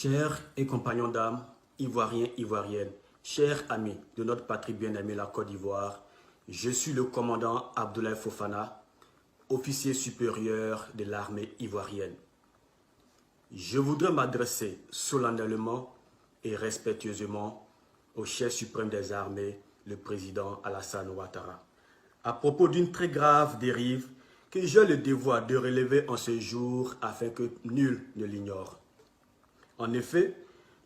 Chers et compagnons d'âme, Ivoiriens, Ivoiriennes, chers amis de notre patrie bien-aimée, la Côte d'Ivoire, je suis le commandant Abdoulaye Fofana, officier supérieur de l'armée ivoirienne. Je voudrais m'adresser solennellement et respectueusement au chef suprême des armées, le président Alassane Ouattara, à propos d'une très grave dérive que j'ai le devoir de relever en ce jour afin que nul ne l'ignore. En effet,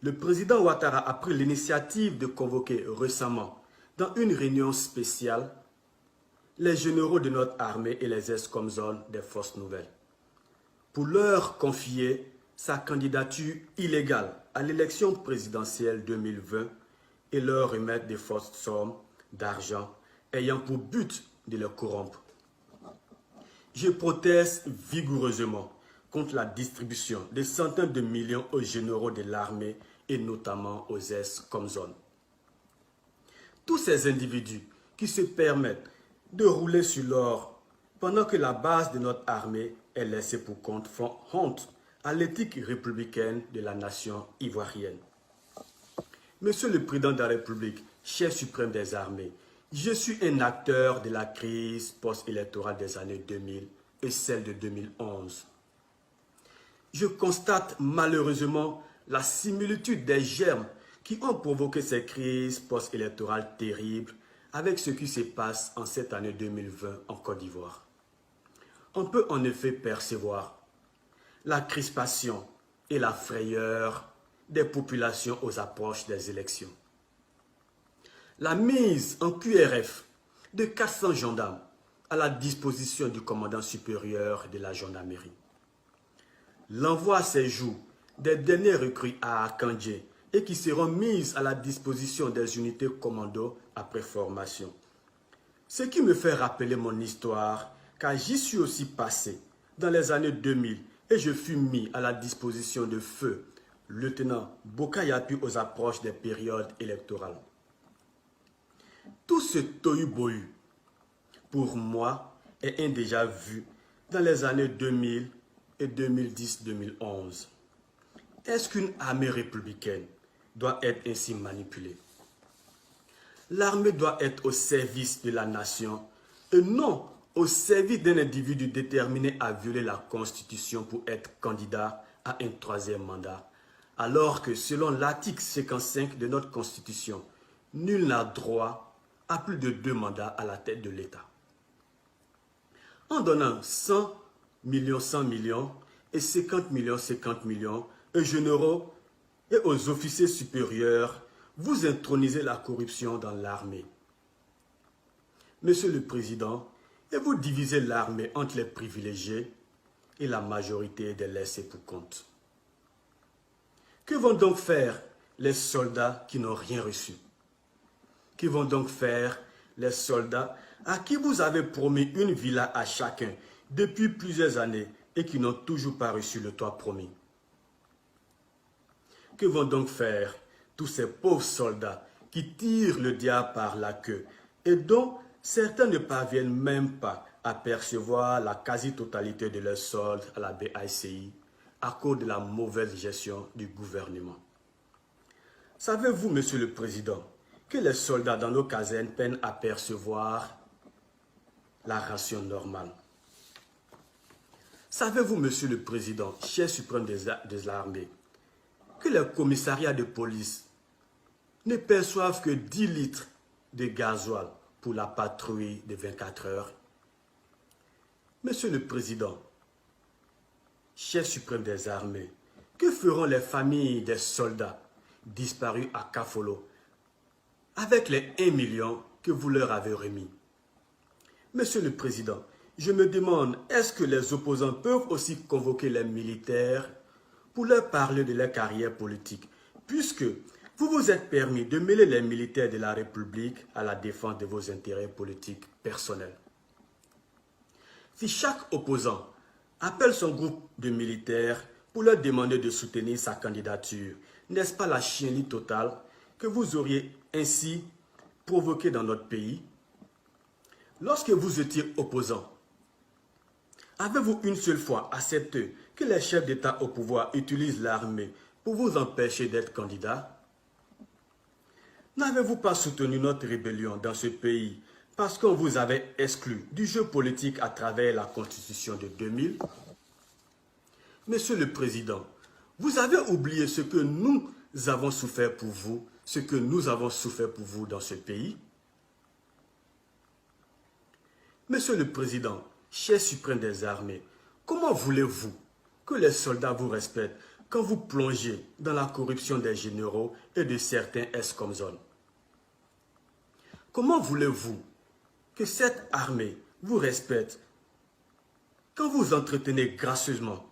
le président Ouattara a pris l'initiative de convoquer récemment, dans une réunion spéciale, les généraux de notre armée et les ex-comzones des forces nouvelles, pour leur confier sa candidature illégale à l'élection présidentielle 2020 et leur remettre des fausses sommes d'argent ayant pour but de les corrompre. Je proteste vigoureusement contre la distribution de centaines de millions aux généraux de l'armée et notamment aux ex-comzones. Tous ces individus qui se permettent de rouler sur l'or pendant que la base de notre armée est laissée pour compte font honte à l'éthique républicaine de la nation ivoirienne. Monsieur le Président de la République, chef suprême des armées, je suis un acteur de la crise post-électorale des années 2000 et celle de 2011. Je constate malheureusement la similitude des germes qui ont provoqué ces crises post-électorales terribles avec ce qui se passe en cette année 2020 en Côte d'Ivoire. On peut en effet percevoir la crispation et la frayeur des populations aux approches des élections. La mise en QRF de 400 gendarmes à la disposition du commandant supérieur de la gendarmerie. L'envoi à ces jours des derniers recrues à Kandje et qui seront mises à la disposition des unités commando après formation. Ce qui me fait rappeler mon histoire, car j'y suis aussi passé dans les années 2000 et je fus mis à la disposition de feu lieutenant Bokayapi aux approches des périodes électorales. Tout ce tohu-bohu, pour moi, est un déjà vu dans les années 2000 et 2010-2011. Est-ce qu'une armée républicaine doit être ainsi manipulée? L'armée doit être au service de la nation et non au service d'un individu déterminé à violer la Constitution pour être candidat à un troisième mandat, alors que selon l'article 55 de notre Constitution, nul n'a droit à plus de 2 mandats à la tête de l'État. En donnant 100 millions et 50 millions aux généraux et aux officiers supérieurs, vous intronisez la corruption dans l'armée. Monsieur le Président, et vous divisez l'armée entre les privilégiés et la majorité des laissés pour compte. Que vont donc faire les soldats qui n'ont rien reçu? Que vont donc faire les soldats à qui vous avez promis une villa à chacun depuis plusieurs années et qui n'ont toujours pas reçu le toit promis? Que vont donc faire tous ces pauvres soldats qui tirent le diable par la queue et dont certains ne parviennent même pas à percevoir la quasi-totalité de leurs soldes à la BICI à cause de la mauvaise gestion du gouvernement? Savez-vous, Monsieur le Président, que les soldats dans nos casernes peinent à percevoir la ration normale? Savez-vous, Monsieur le Président, chef suprême des armées, que les commissariats de police ne perçoivent que 10 litres de gasoil pour la patrouille de 24 heures? Monsieur le Président, chef suprême des armées, que feront les familles des soldats disparus à Kafolo avec les 1 million que vous leur avez remis? Monsieur le Président, je me demande, est-ce que les opposants peuvent aussi convoquer les militaires pour leur parler de leur carrière politique, puisque vous vous êtes permis de mêler les militaires de la République à la défense de vos intérêts politiques personnels? Si chaque opposant appelle son groupe de militaires pour leur demander de soutenir sa candidature, n'est-ce pas la chienlit totale que vous auriez ainsi provoquée dans notre pays? Lorsque vous étiez opposant, avez-vous une seule fois accepté que les chefs d'État au pouvoir utilisent l'armée pour vous empêcher d'être candidat? N'avez-vous pas soutenu notre rébellion dans ce pays parce qu'on vous avait exclu du jeu politique à travers la Constitution de 2000? Monsieur le Président, vous avez oublié ce que nous avons souffert pour vous, ce que nous avons souffert pour vous dans ce pays? Monsieur le Président, chef suprême des armées, comment voulez-vous que les soldats vous respectent quand vous plongez dans la corruption des généraux et de certains ex-comzones? Comment voulez-vous que cette armée vous respecte quand vous entretenez gracieusement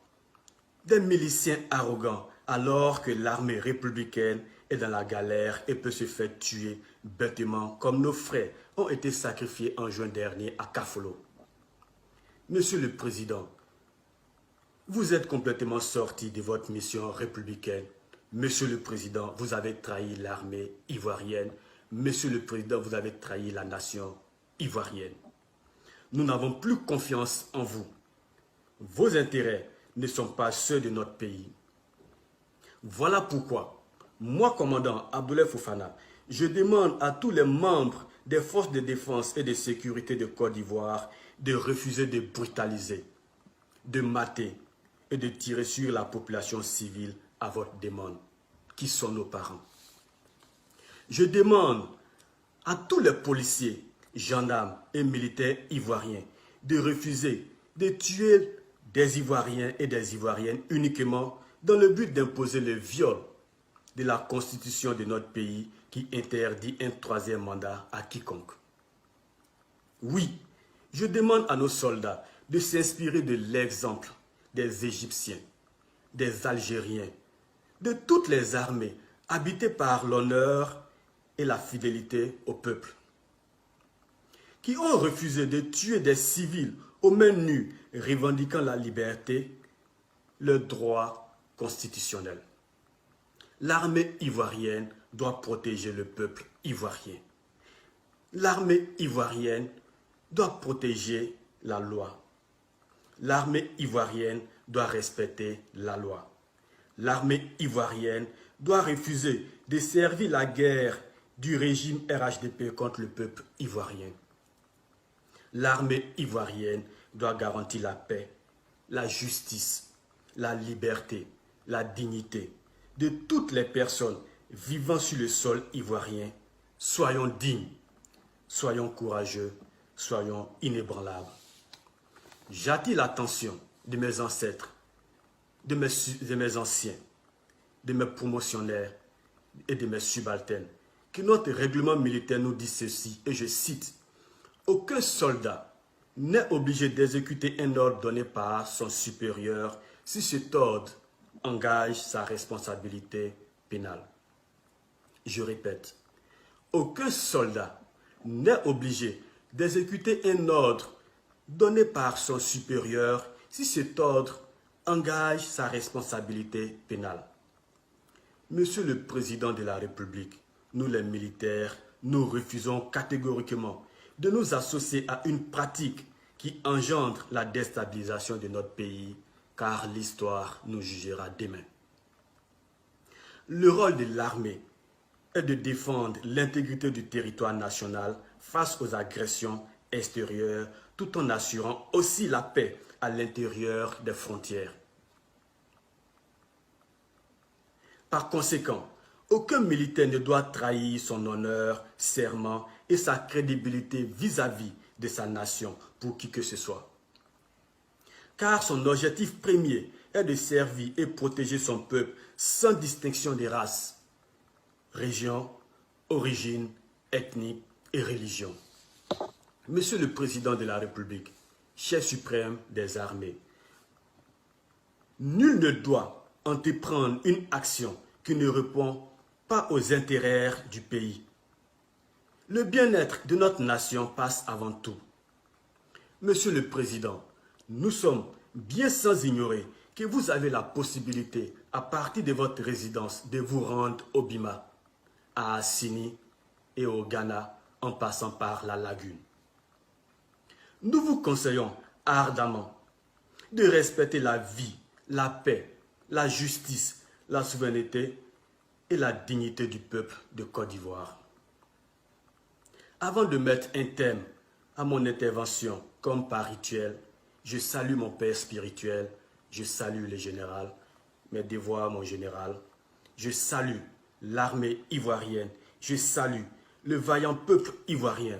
des miliciens arrogants alors que l'armée républicaine est dans la galère et peut se faire tuer bêtement comme nos frères ont été sacrifiés en juin dernier à Kafolo? Monsieur le Président, vous êtes complètement sorti de votre mission républicaine. Monsieur le Président, vous avez trahi l'armée ivoirienne. Monsieur le Président, vous avez trahi la nation ivoirienne. Nous n'avons plus confiance en vous. Vos intérêts ne sont pas ceux de notre pays. Voilà pourquoi, moi, commandant Abdoulaye Fofana, je demande à tous les membres des forces de défense et de sécurité de Côte d'Ivoire de refuser de brutaliser, de mater et de tirer sur la population civile à votre demande, qui sont nos parents. Je demande à tous les policiers, gendarmes et militaires ivoiriens de refuser de tuer des Ivoiriens et des Ivoiriennes uniquement dans le but d'imposer le viol de la constitution de notre pays qui interdit un troisième mandat à quiconque. Oui, je demande à nos soldats de s'inspirer de l'exemple des Égyptiens, des Algériens, de toutes les armées habitées par l'honneur et la fidélité au peuple, qui ont refusé de tuer des civils aux mains nues revendiquant la liberté, le droit constitutionnel. L'armée ivoirienne doit protéger le peuple ivoirien. L'armée ivoirienne doit protéger la loi. L'armée ivoirienne doit respecter la loi. L'armée ivoirienne doit refuser de servir la guerre du régime RHDP contre le peuple ivoirien. L'armée ivoirienne doit garantir la paix, la justice, la liberté, la dignité de toutes les personnes vivant sur le sol ivoirien. Soyons dignes, soyons courageux, soyons inébranlables. J'attire l'attention de mes ancêtres, de mes anciens, de mes promotionnaires et de mes subalternes, que notre règlement militaire nous dit ceci, et je cite: « Aucun soldat n'est obligé d'exécuter un ordre donné par son supérieur si cet ordre engage sa responsabilité pénale. » Je répète, aucun soldat n'est obligé d'exécuter un ordre donné par son supérieur si cet ordre engage sa responsabilité pénale. Monsieur le Président de la République, nous les militaires, nous refusons catégoriquement de nous associer à une pratique qui engendre la déstabilisation de notre pays, car l'histoire nous jugera demain. Le rôle de l'armée est de défendre l'intégrité du territoire national face aux agressions extérieures, tout en assurant aussi la paix à l'intérieur des frontières. Par conséquent, aucun militaire ne doit trahir son honneur, serment et sa crédibilité vis-à-vis de sa nation pour qui que ce soit. Car son objectif premier est de servir et protéger son peuple sans distinction de race, région, origine, ethnie et religion. Monsieur le Président de la République, chef suprême des armées, nul ne doit entreprendre une action qui ne répond pas aux intérêts du pays. Le bien-être de notre nation passe avant tout. Monsieur le Président, nous sommes bien sans ignorer que vous avez la possibilité, à partir de votre résidence, de vous rendre au Bima, à Assini et au Ghana, en passant par la lagune. Nous vous conseillons ardemment de respecter la vie, la paix, la justice, la souveraineté et la dignité du peuple de Côte d'Ivoire. Avant de mettre un terme à mon intervention, comme par rituel, je salue mon père spirituel, je salue le général, mes devoirs, mon général. Je salue l'armée ivoirienne, je salue le vaillant peuple ivoirien.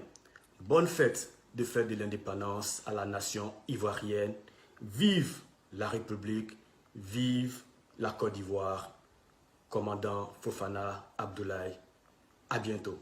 Bonne fête de l'indépendance à la nation ivoirienne. Vive la République, vive la Côte d'Ivoire. Commandant Fofana Abdoulaye. À bientôt.